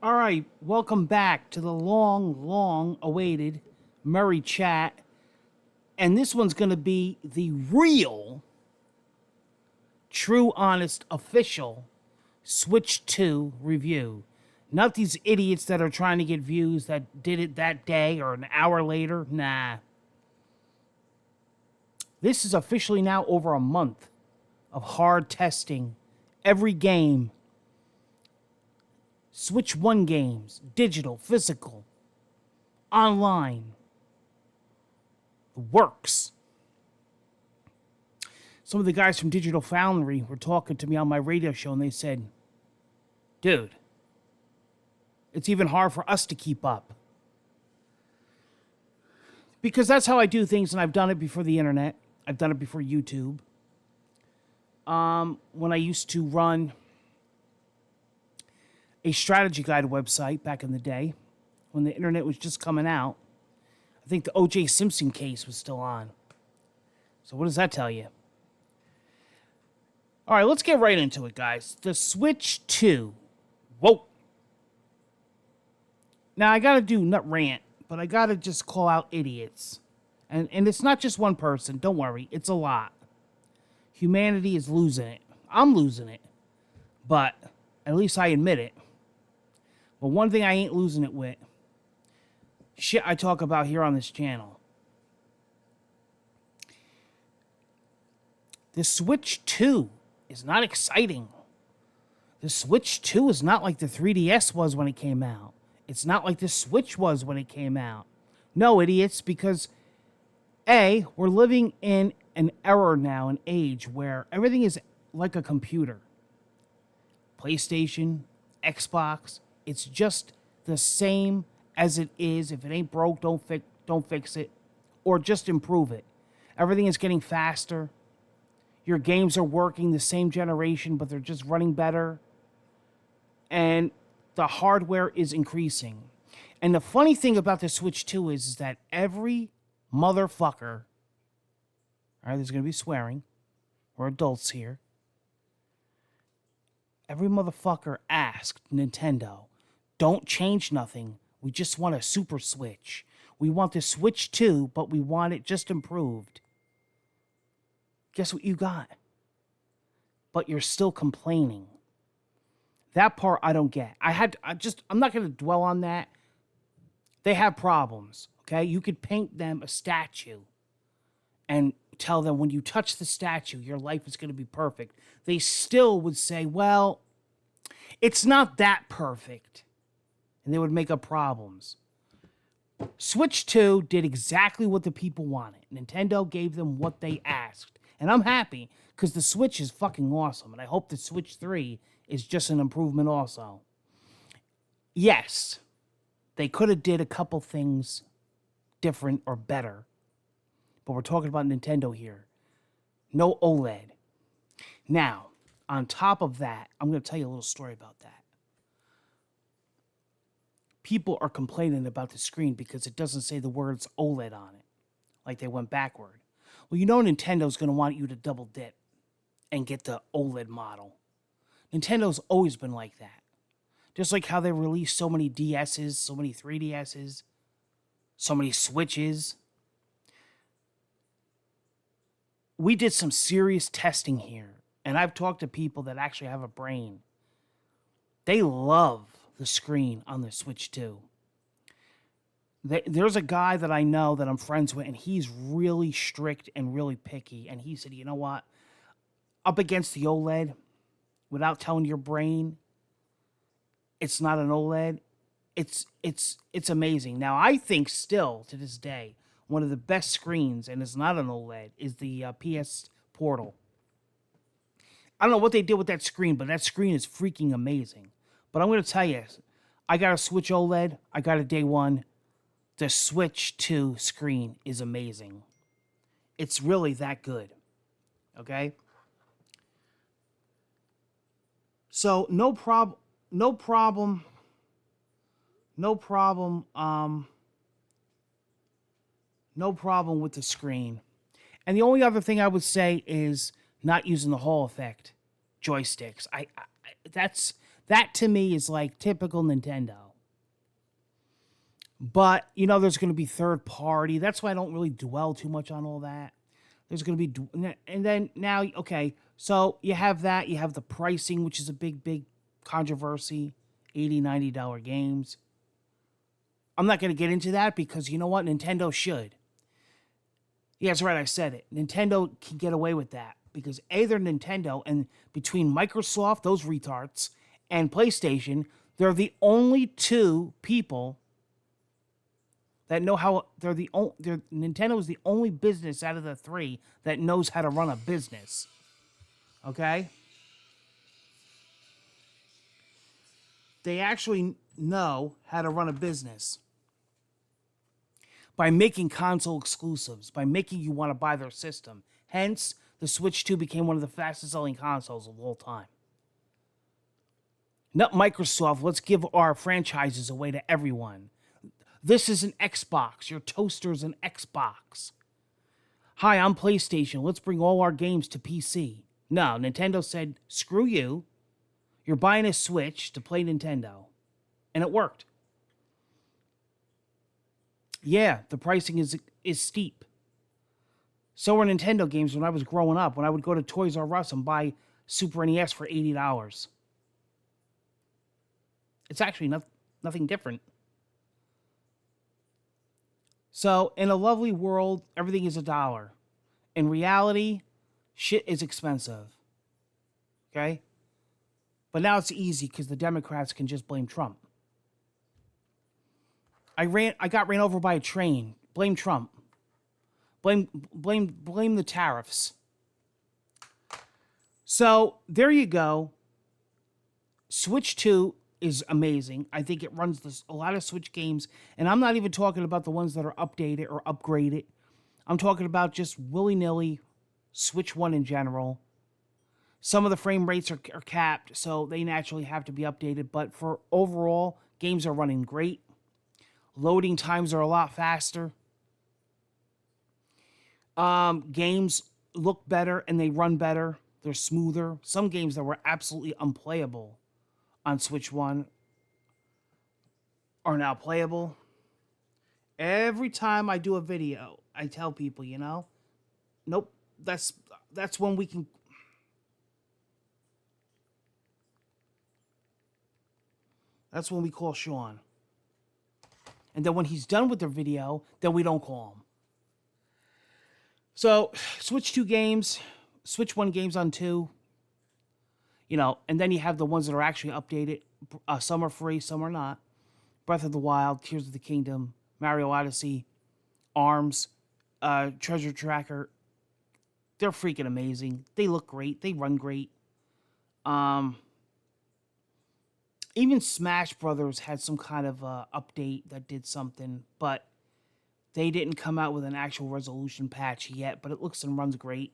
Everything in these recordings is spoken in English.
All right, welcome back to the long awaited Murray chat. And this one's going to be the real, true, honest, official Switch 2 review. Not these idiots that are trying to get views that did it that day or an hour later. Nah. This is officially now over a month of hard testing every game. Switch 1 games, digital, physical, online. The works. Some of the guys from Digital Foundry were talking to me on my radio show and they said, dude, it's even hard for us to keep up. Because that's how I do things, and I've done it before the internet. I've done it before YouTube. When I used to run a strategy guide website back in the day, when the internet was just coming out, I think the O.J. Simpson case was still on. So what does that tell you? All right, let's get right into it, guys. The Switch 2. Whoa. Now, I got to do nut rant, but I got to just call out idiots. And it's not just one person. Don't worry. It's a lot. Humanity is losing it. I'm losing it. But at least I admit it. But one thing I ain't losing it with, shit I talk about here on this channel. The Switch 2 is not exciting. The Switch 2 is not like the 3DS was when it came out. It's not like the Switch was when it came out. No, idiots, because A, we're living in an era now, an age where everything is like a computer. PlayStation, Xbox, it's just the same as it is. If it ain't broke, don't fix it, or just improve it. Everything is getting faster. Your games are working the same generation, but they're just running better. And the hardware is increasing. And the funny thing about the Switch 2 is that every motherfucker, all right, there's going to be swearing. We're adults here. Every motherfucker asked Nintendo, don't change nothing. We just want a Super Switch. We want the Switch 2, but we want it just improved. Guess what you got? But you're still complaining. That part I don't get. I'm not going to dwell on that. They have problems, okay? You could paint them a statue and tell them when you touch the statue, your life is going to be perfect. They still would say, well, it's not that perfect. And they would make up problems. Switch 2 did exactly what the people wanted. Nintendo gave them what they asked. And I'm happy because the Switch is fucking awesome. And I hope the Switch 3 is just an improvement also. Yes, they could have did a couple things different or better. But we're talking about Nintendo here. No OLED. Now, on top of that, I'm going to tell you a little story about that. People are complaining about the screen because it doesn't say the words OLED on it. Like they went backward. Well, you know Nintendo's going to want you to double dip and get the OLED model. Nintendo's always been like that. Just like how they released so many DSs, so many 3DSs, so many Switches. We did some serious testing here, and I've talked to people that actually have a brain. They love the screen on the Switch 2. There's a guy that I know that I'm friends with, and he's really strict and really picky, and he said, you know what? Up against the OLED, without telling your brain it's not an OLED, it's amazing. Now, I think still, to this day, one of the best screens, and it's not an OLED, is the PS Portal. I don't know what they did with that screen, but that screen is freaking amazing. But I'm going to tell you, I got a Switch OLED. I got a day one. The Switch 2 screen is amazing. It's really that good. Okay? So, no problem with the screen. And the only other thing I would say is not using the Hall effect joysticks. That to me is like typical Nintendo. But, there's going to be third party. That's why I don't really dwell too much on all that. There's going to be, and then now, okay, so you have that. You have the pricing, which is a big, big controversy. $80, $90 games. I'm not going to get into that because you know what? Nintendo should. Yeah, that's right. I said it. Nintendo can get away with that because they're Nintendo, and between Microsoft, those retards, and PlayStation, they're the only two people that know how. Nintendo is the only business out of the three that knows how to run a business. Okay? They actually know how to run a business by making console exclusives, by making you want to buy their system. Hence, the Switch 2 became one of the fastest selling consoles of all time. Not Microsoft, let's give our franchises away to everyone. This is an Xbox. Your toaster's an Xbox. Hi, I'm PlayStation. Let's bring all our games to PC. No, Nintendo said, screw you. You're buying a Switch to play Nintendo. And it worked. Yeah, the pricing is steep. So were Nintendo games when I was growing up, when I would go to Toys R Us and buy Super NES for $80. It's actually nothing different. So, in a lovely world, everything is $1. In reality, shit is expensive. Okay? But now it's easy because the Democrats can just blame Trump. I got ran over by a train. Blame Trump. Blame the tariffs. So, there you go. Switch 2 is amazing. I think it runs a lot of Switch games, and I'm not even talking about the ones that are updated or upgraded. I'm talking about just willy-nilly Switch 1 in general. Some of the frame rates are capped, so they naturally have to be updated, but for overall, games are running great. Loading times are a lot faster. Games look better and they run better. They're smoother. Some games that were absolutely unplayable on Switch 1 are now playable. Every time I do a video, I tell people, nope, that's when we can. That's when we call Sean. And then when he's done with the video, then we don't call him. So, Switch 2 games, Switch 1 games on 2. And then you have the ones that are actually updated. Some are free, some are not. Breath of the Wild, Tears of the Kingdom, Mario Odyssey, ARMS, Treasure Tracker. They're freaking amazing. They look great. They run great. Even Smash Brothers had some kind of update that did something, but they didn't come out with an actual resolution patch yet, but it looks and runs great.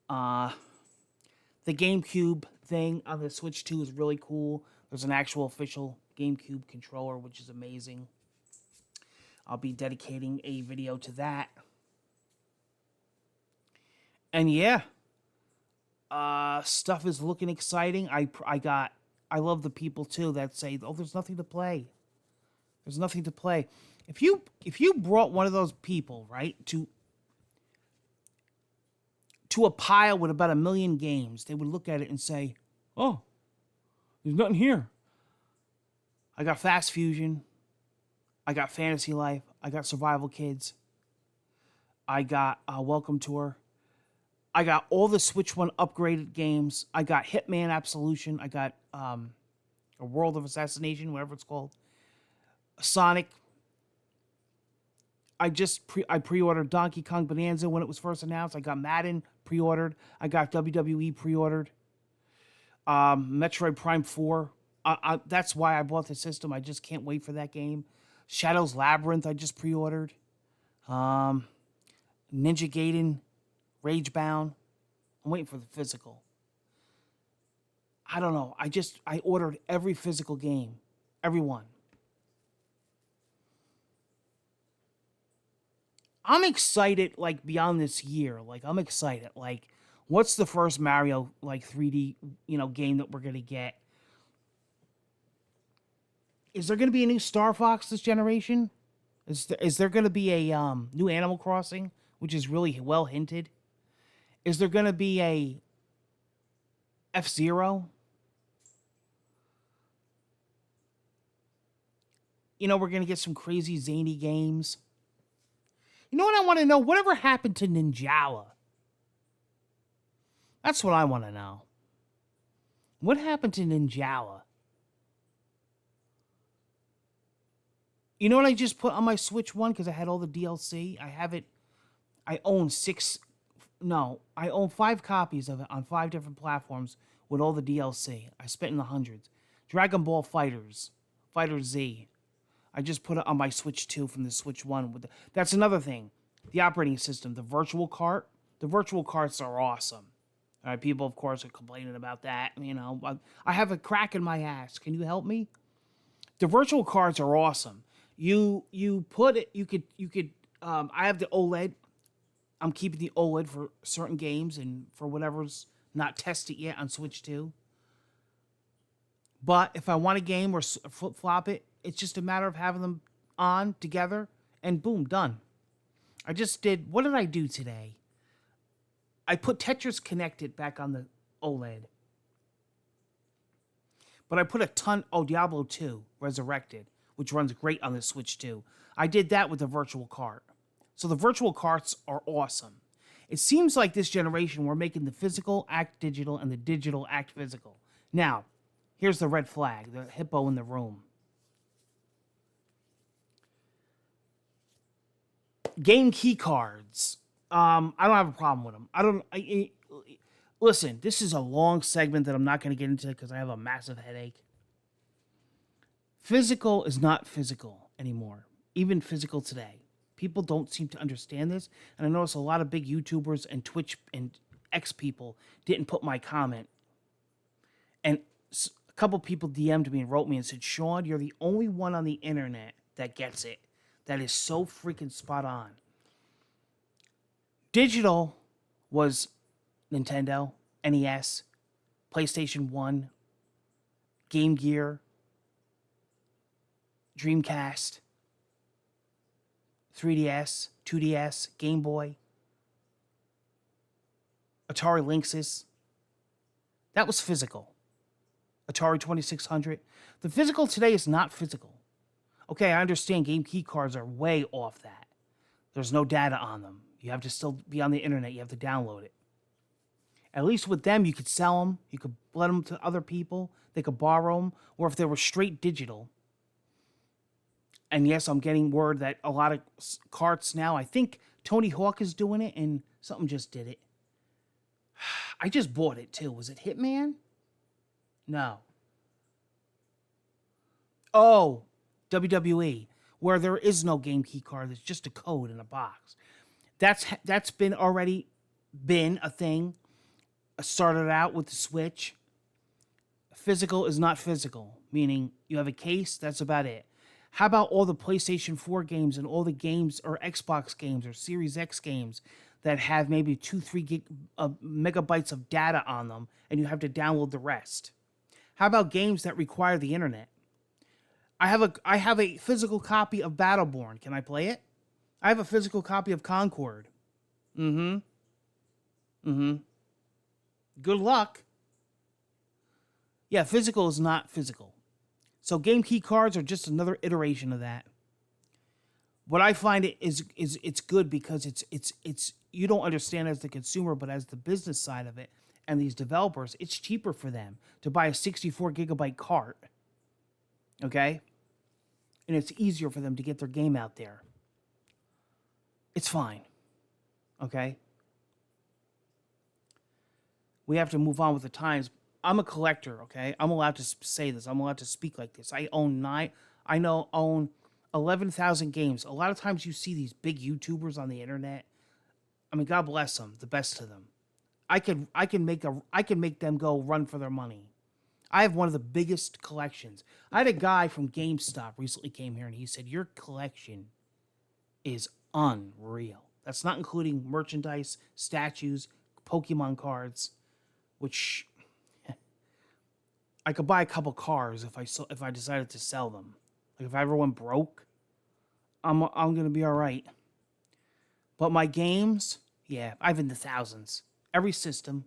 The GameCube thing on the Switch 2 is really cool. There's an actual official GameCube controller, which is amazing. I'll be dedicating a video to that. And yeah, stuff is looking exciting. I love the people too that say, "Oh, there's nothing to play. There's nothing to play." If you brought one of those people, right, to a pile with about 1 million games, they would look at it and say, "Oh, there's nothing here. I got Fast Fusion. I got Fantasy Life. I got Survival Kids. I got Welcome Tour. I got all the Switch 1 upgraded games. I got Hitman Absolution. I got A World of Assassination, whatever it's called. Sonic. I pre-ordered Donkey Kong Bonanza when it was first announced. I got Madden pre-ordered. I got WWE pre-ordered. Metroid Prime 4. That's why I bought the system. I just can't wait for that game. Shadow's Labyrinth I just pre-ordered. Ninja Gaiden, Ragebound. I'm waiting for the physical. I don't know. I ordered every physical game. Every one. I'm excited, beyond this year. I'm excited. What's the first Mario, 3D, game that we're going to get? Is there going to be a new Star Fox this generation? Is there going to be a new Animal Crossing, which is really well hinted? Is there going to be a F-Zero? You know, we're going to get some crazy zany games. You know what I want to know? Whatever happened to Ninjala? That's what I want to know. What happened to Ninjala? You know what I just put on my Switch 1 because I had all the DLC? I have it. I own I own 5 copies of it on 5 different platforms with all the DLC. I spent in the hundreds. Dragon Ball Fighters, Fighter Z. I just put it on my Switch 2 from the Switch 1. That's another thing. The operating system, the virtual cart. The virtual carts are awesome. All right, people, of course, are complaining about that. You know, I have a crack in my ass. Can you help me? The virtual carts are awesome. You put it. You could. I have the OLED. I'm keeping the OLED for certain games and for whatever's not tested yet on Switch 2. But if I want a game or flip flop it, it's just a matter of having them on together and boom, done. I just did. What did I do today? I put Tetris Connected back on the OLED. But I put Diablo 2 Resurrected, which runs great on the Switch 2. I did that with the virtual cart. So the virtual carts are awesome. It seems like this generation we're making the physical act digital and the digital act physical. Now, here's the red flag, the hippo in the room. Game key cards. I don't have a problem with them. Listen, this is a long segment that I'm not going to get into because I have a massive headache. Physical is not physical anymore, even physical today. People don't seem to understand this, and I notice a lot of big YouTubers and Twitch and X people didn't put my comment. And a couple people DM'd me and wrote me and said, Sean, you're the only one on the internet that gets it. That is so freaking spot on. Digital was Nintendo, NES, PlayStation 1, Game Gear, Dreamcast, 3DS, 2DS, Game Boy, Atari Lynxes. That was physical. Atari 2600. The physical today is not physical. Okay, I understand game key cards are way off that. There's no data on them. You have to still be on the internet. You have to download it. At least with them, you could sell them. You could let them to other people. They could borrow them. Or if they were straight digital. And yes, I'm getting word that a lot of carts now, I think Tony Hawk is doing it and something just did it. I just bought it too. Was it Hitman? No. Oh, WWE, where there is no game key card. It's just a code in a box. That's been a thing. I started out with the Switch. Physical is not physical, meaning you have a case, that's about it. How about all the PlayStation 4 games and all the games or Xbox games or Series X games that have maybe 2-3 megabytes of data on them and you have to download the rest? How about games that require the internet? I have a physical copy of Battleborn. Can I play it? I have a physical copy of Concord. Good luck. Yeah, physical is not physical. So game key cards are just another iteration of that. What I find it's good because it's you don't understand as the consumer, but as the business side of it and these developers, it's cheaper for them to buy a 64 gigabyte cart. Okay? And it's easier for them to get their game out there. It's fine. Okay? We have to move on with the times. I'm a collector, okay? I'm allowed to say this. I'm allowed to speak like this. I own 11,000 games. A lot of times you see these big YouTubers on the internet. I mean, God bless them, the best of them. I can make them go run for their money. I have one of the biggest collections. I had a guy from GameStop recently came here and he said, your collection is unreal. That's not including merchandise, statues, Pokemon cards, which I could buy a couple cars if I decided to sell them. Like if I ever went broke, I'm gonna be all right. But my games, yeah, I've in the thousands. Every system,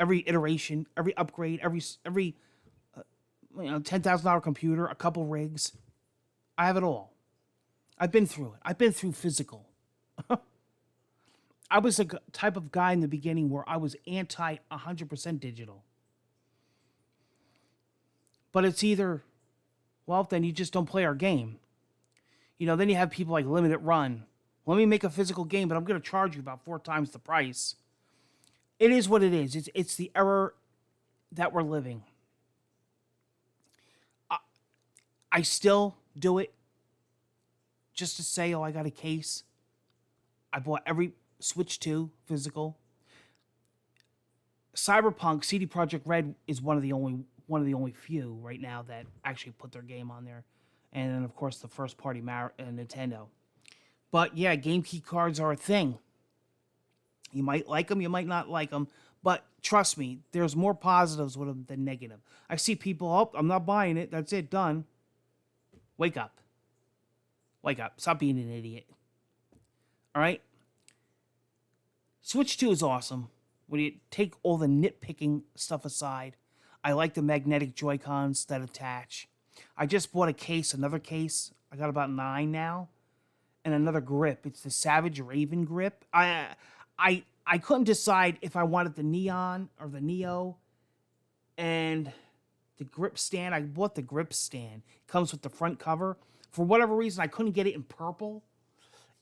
every iteration, every upgrade, every $10,000 computer, a couple rigs. I have it all. I've been through it. I've been through physical. I was a type of guy in the beginning where I was anti 100% digital. But it's either, well, then you just don't play our game. Then you have people like Limited Run. Let me make a physical game, but I'm going to charge you about 4 times the price. It is what it is. It's the era that we're living. I still do it just to say, oh, I got a case. I bought every Switch 2 physical. Cyberpunk CD Projekt Red is one of the only few right now that actually put their game on there, and then of course the first party Nintendo. But yeah, game key cards are a thing. You might like them, you might not like them, but trust me, there's more positives with them than negative. I see people, oh, I'm not buying it. That's it, done. Wake up. Wake up. Stop being an idiot. All right? Switch 2 is awesome. When you take all the nitpicking stuff aside, I like the magnetic Joy-Cons that attach. I just bought another case. I got about 9 now. And another grip. It's the Savage Raven grip. I couldn't decide if I wanted the Neon or the Neo. And the grip stand, I bought the grip stand. It comes with the front cover. For whatever reason, I couldn't get it in purple.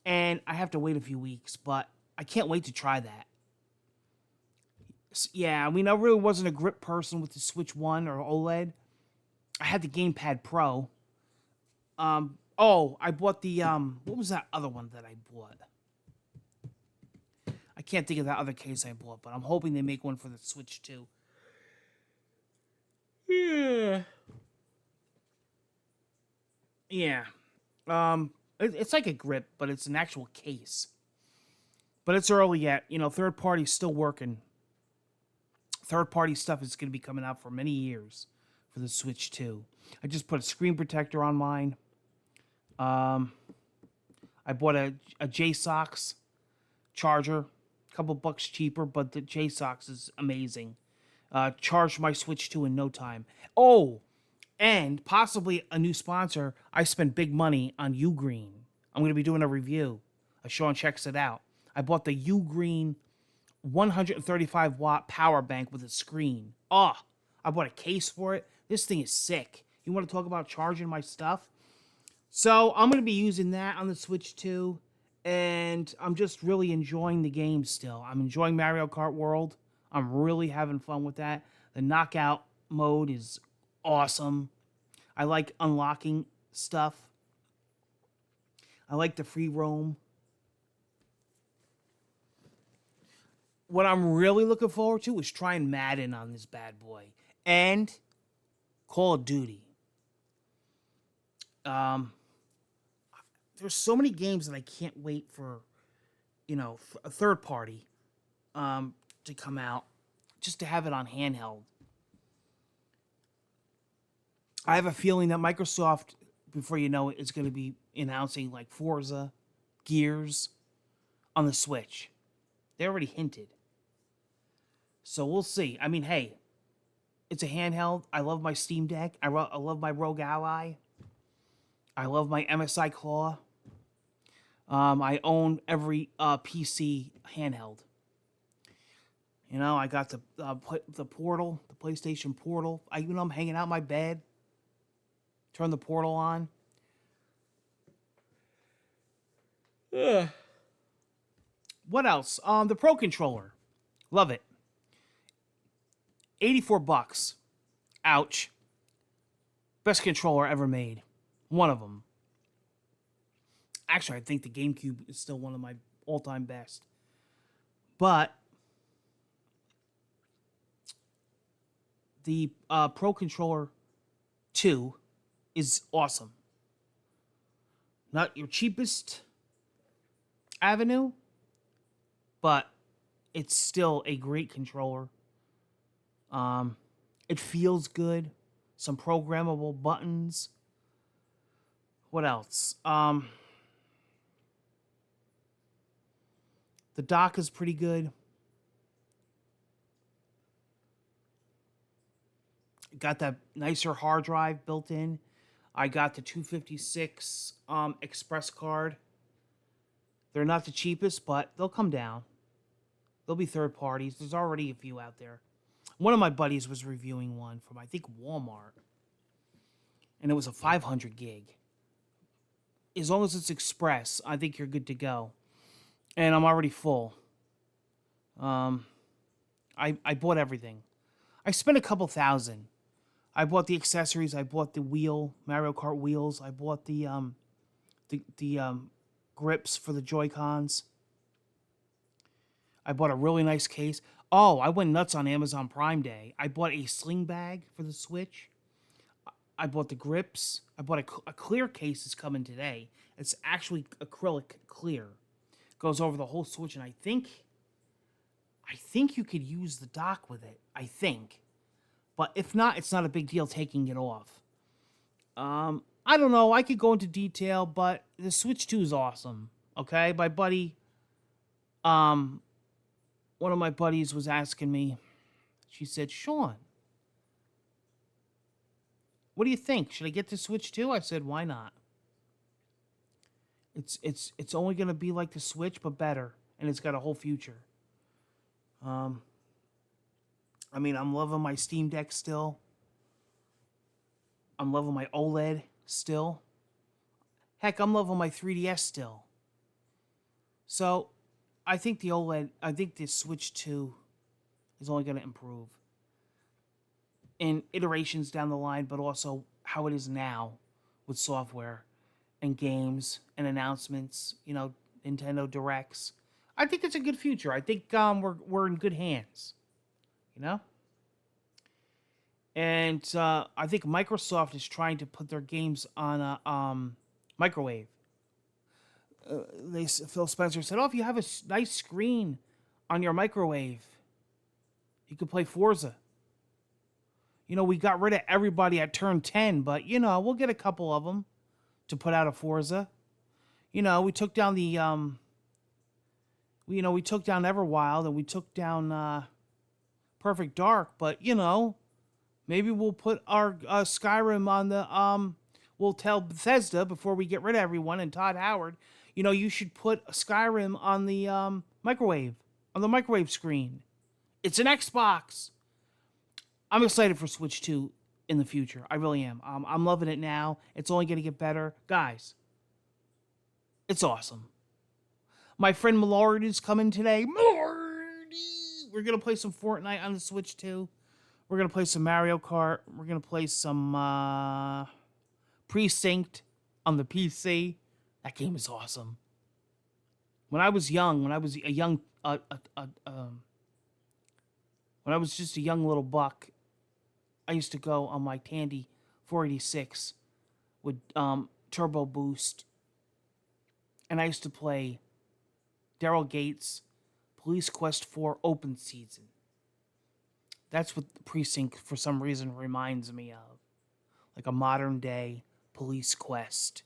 And I have to wait a few weeks, but I can't wait to try that. Yeah, I mean, I really wasn't a grip person with the Switch 1 or OLED. I had the Gamepad Pro. I bought the, what was that other one that I bought? I can't think of that other case I bought, but I'm hoping they make one for the Switch 2. Yeah. Yeah. It's like a grip, but it's an actual case. But it's early yet. Third party's still working. Third party stuff is going to be coming out for many years for the Switch 2. I just put a screen protector on mine. I bought a JSOX charger, a couple bucks cheaper, but the JSOX is amazing. Charged my Switch 2 in no time. Oh, and possibly a new sponsor. I spent big money on Ugreen. I'm going to be doing a review. Sean checks it out. I bought the Ugreen 135 watt power bank with a screen. I bought a case for it. This thing is sick. You want to talk about charging my stuff? So I'm going to be using that on the Switch 2, and I'm just really enjoying the game still. I'm enjoying Mario Kart World. I'm really having fun with that. The knockout mode is awesome. I like unlocking stuff. I like the free roam. What I'm really looking forward to is trying Madden on this bad boy. And Call of Duty. There's so many games that I can't wait for, a third party to come out, just to have it on handheld. I have a feeling that Microsoft, before you know it, is going to be announcing like Forza, Gears on the Switch. They already hinted. So we'll see. I mean, hey, it's a handheld. I love my Steam Deck. I love my Rogue Ally. I love my MSI Claw. I own every PC handheld. I got the Portal, the PlayStation Portal. I'm hanging out in my bed. Turn the Portal on. Ugh. What else? The Pro Controller. Love it. $84. Ouch. Best controller ever made. One of them. Actually, I think the GameCube is still one of my all-time best. But the Pro Controller 2 is awesome. Not your cheapest avenue, but it's still a great controller. It feels good. Some programmable buttons. What else? The dock is pretty good. Got that nicer hard drive built in. I got the 256 Express card. They're not the cheapest, but they'll come down. They'll be third parties. There's already a few out there. One of my buddies was reviewing one from, I think, Walmart, and it was a 500 gig. As long as it's Express, I think you're good to go. And I'm already full. Um, I bought everything. I spent a couple thousand. I bought the accessories. I bought the Mario Kart wheels. I bought the grips for the Joy Cons. I bought a really nice case. Oh, I went nuts on Amazon Prime Day. I bought a sling bag for the Switch. I bought the grips. I bought a clear case that's coming today. It's actually acrylic clear. Goes over the whole Switch, and I think you could use the dock with it. I think. But if not, it's not a big deal taking it off. I don't know. I could go into detail, but the Switch 2 is awesome. Okay? My buddy, one of my buddies was asking me, she said, Sean, what do you think? Should I get the Switch 2? I said, why not? It's only gonna be like the Switch, but better, and it's got a whole future. I mean, I'm loving my Steam Deck still. I'm loving my OLED still. Heck, I'm loving my 3DS still. So, I think the Switch 2 is only going to improve in iterations down the line, but also how it is now with software and games and announcements, Nintendo Directs. I think it's a good future. I think we're in good hands. You know? And I think Microsoft is trying to put their games on a microwave. Phil Spencer said, "Oh, if you have a nice screen on your microwave, you could play Forza." We got rid of everybody at turn 10, but we'll get a couple of them to put out a Forza. We took down the we took down Everwild and we took down Perfect Dark, but maybe we'll put our Skyrim on the we'll tell Bethesda before we get rid of everyone and Todd Howard, you should put Skyrim on the microwave screen. It's an Xbox. I'm excited for Switch 2 in the future. I really am. I'm loving it now. It's only going to get better. Guys, it's awesome. My friend Millard is coming today. Millardy! We're going to play some Fortnite on the Switch 2. We're going to play some Mario Kart. We're going to play some Precinct on the PC. That game is awesome. When I was just a young little buck, I used to go on my Tandy 486 with Turbo Boost. And I used to play Daryl Gates, Police Quest 4 Open Season. That's what the Precinct, for some reason, reminds me of. Like a modern day Police Quest.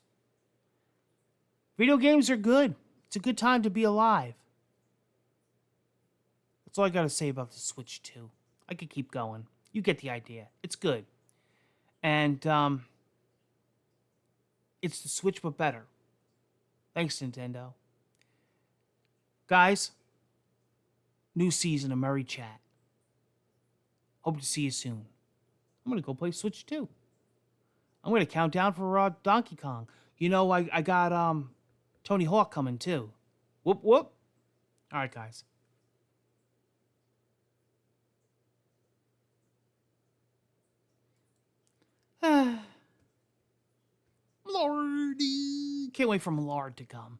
Video games are good. It's a good time to be alive. That's all I gotta say about the Switch 2. I could keep going. You get the idea. It's good. And it's the Switch but better. Thanks, Nintendo. Guys, new season of Murray Chat. Hope to see you soon. I'm going to go play Switch 2. I'm going to count down for Donkey Kong. I got Tony Hawk coming too. Whoop, whoop. All right, guys. Lordy. Can't wait for Millard to come.